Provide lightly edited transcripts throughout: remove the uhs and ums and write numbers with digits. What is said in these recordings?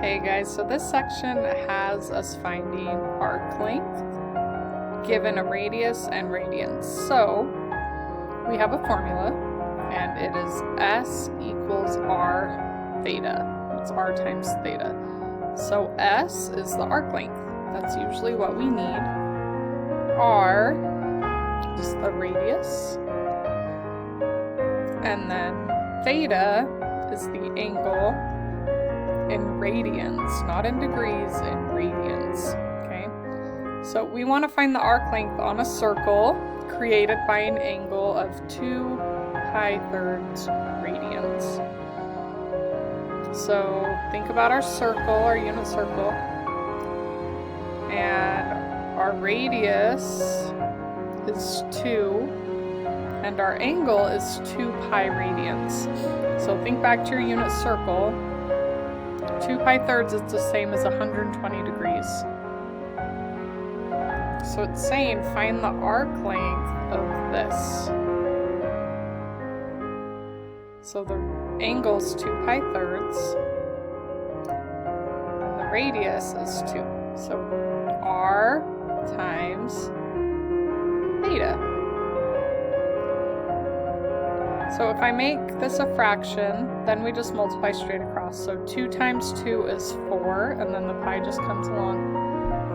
Hey guys, so this section has us finding arc length given a radius and radians. So we have a formula and it is S equals R theta. It's R times theta. So S is the arc length. That's usually what we need. R is the radius. And then theta is the angle in radians, not in degrees, in radians, okay? So we want to find the arc length on a circle created by an angle of 2 pi thirds radians. So think about our circle, our unit circle, and our radius is 2, and our angle is 2 pi radians. So think back to your unit circle. 2 pi thirds is the same as 120 degrees. So it's saying find the arc length of this. So the angle is 2 pi thirds, and the radius is 2. So R times theta. So if I make this a fraction, then we just multiply straight across. So 2 times 2 is 4, and then the pi just comes along.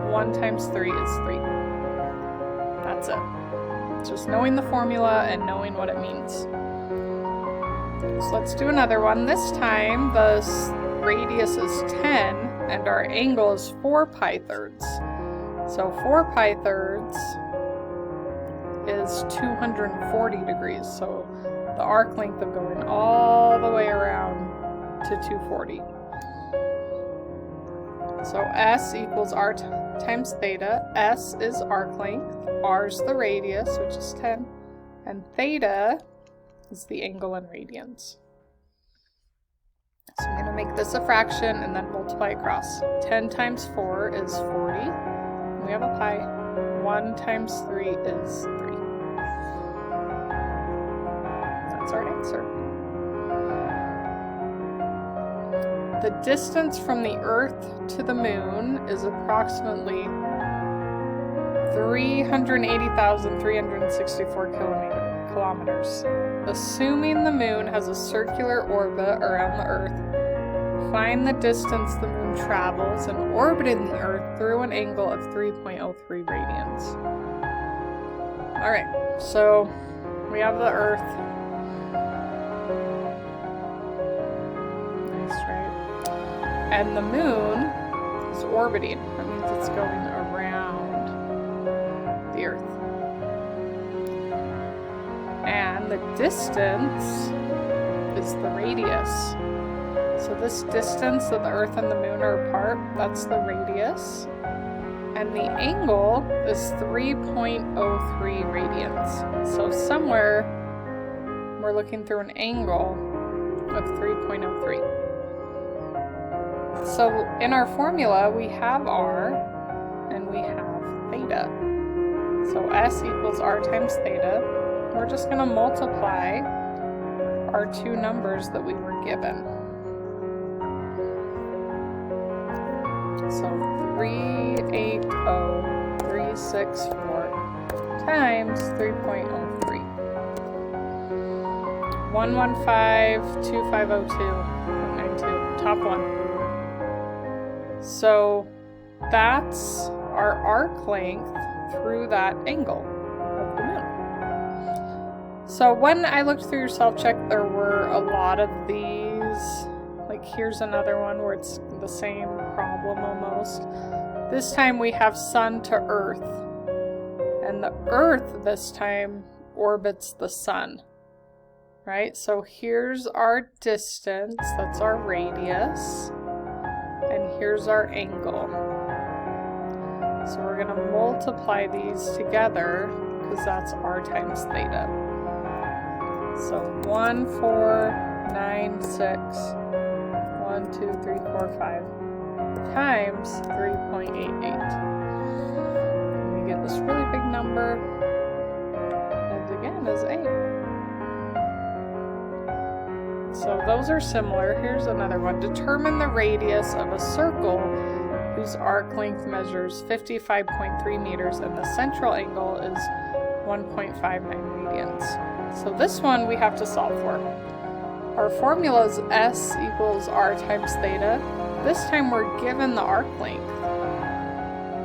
1 times 3 is 3. That's it. It's just knowing the formula and knowing what it means. So let's do another one. This time the radius is 10, and our angle is 4 pi thirds. So 4 pi thirds is 240 degrees. So the arc length of going all the way around to 240. So S equals R times theta. S is arc length, R is the radius, which is 10, and theta is the angle in radians. So I'm going to make this a fraction and then multiply across. 10 times 4 is 40. We have a pi. 1 times 3 is 3. That's our answer. The distance from the Earth to the Moon is approximately 380,364 kilometers. Assuming the Moon has a circular orbit around the Earth, find the distance the Moon travels in orbiting the Earth through an angle of 3.03 radians. Alright, so we have the Earth. And the Moon is orbiting. That means it's going around the Earth. And the distance is the radius. So this distance that the Earth and the Moon are apart, that's the radius. And the angle is 3.03 radians. So somewhere we're looking through an angle of 3.03. So in our formula, we have R and we have theta. So S equals R times theta. We're just going to multiply our two numbers that we were given. So 380,364 times 3.03. 115,2502.92. Top one. So that's our arc length through that angle of the Moon. So when I looked through your self-check, there were a lot of these. Like here's another one where it's the same problem almost. This time we have Sun to Earth. And the Earth this time orbits the Sun. Right? So here's our distance. That's our radius. And here's our angle. So we're going to multiply these together because that's R times theta. So 1, 4, 9, 6, 1, 2, 3, 4, 5 times 3.88. And we get this really big number. And again is 8. So those are similar. Here's another one. Determine the radius of a circle whose arc length measures 55.3 meters and the central angle is 1.59 radians. So this one we have to solve for. Our formula is S equals R times theta. This time we're given the arc length.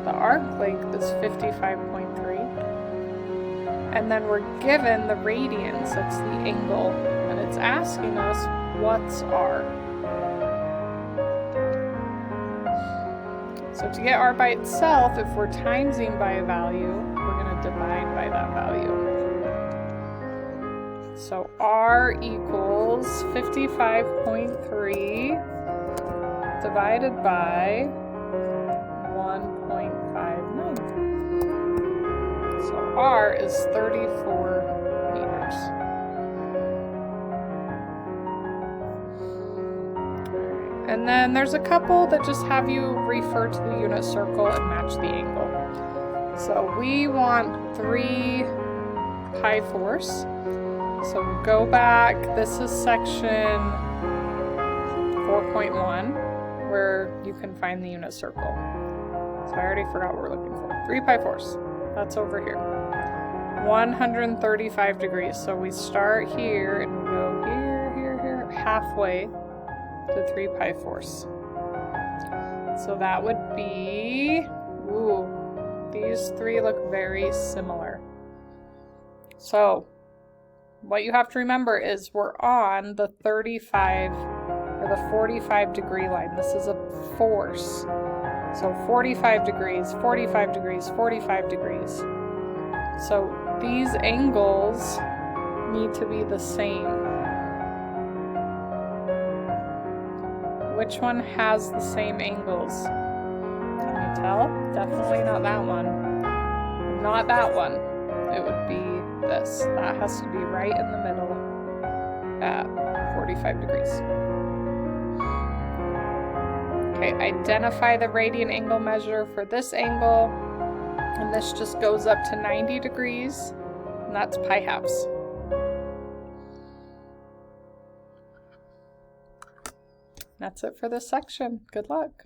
The arc length is 55.3. And then we're given the radians, that's the angle. And it's asking us, what's R? So to get R by itself, if we're timesing by a value, we're going to divide by that value. So R equals 55.3 divided by 1.59. So R is 34 meters. And then there's a couple that just have you refer to the unit circle and match the angle. So we want 3 pi fourths. So go back, this is section 4.1 where you can find the unit circle. So I already forgot what we're looking for. 3 pi fourths, that's over here. 135 degrees. So we start here and we go here, halfway to 3 pi fourths. So that would be, ooh, these three look very similar. So what you have to remember is we're on the 35 or the 45 degree line. This is a force. So 45 degrees, 45 degrees, 45 degrees. So these angles need to be the same. Which one has the same angles? Can you tell? Definitely not that one. Not that one. It would be this. That has to be right in the middle at 45 degrees. Okay, identify the radian angle measure for this angle. And this just goes up to 90 degrees. And that's pi halves. That's it for this section. Good luck.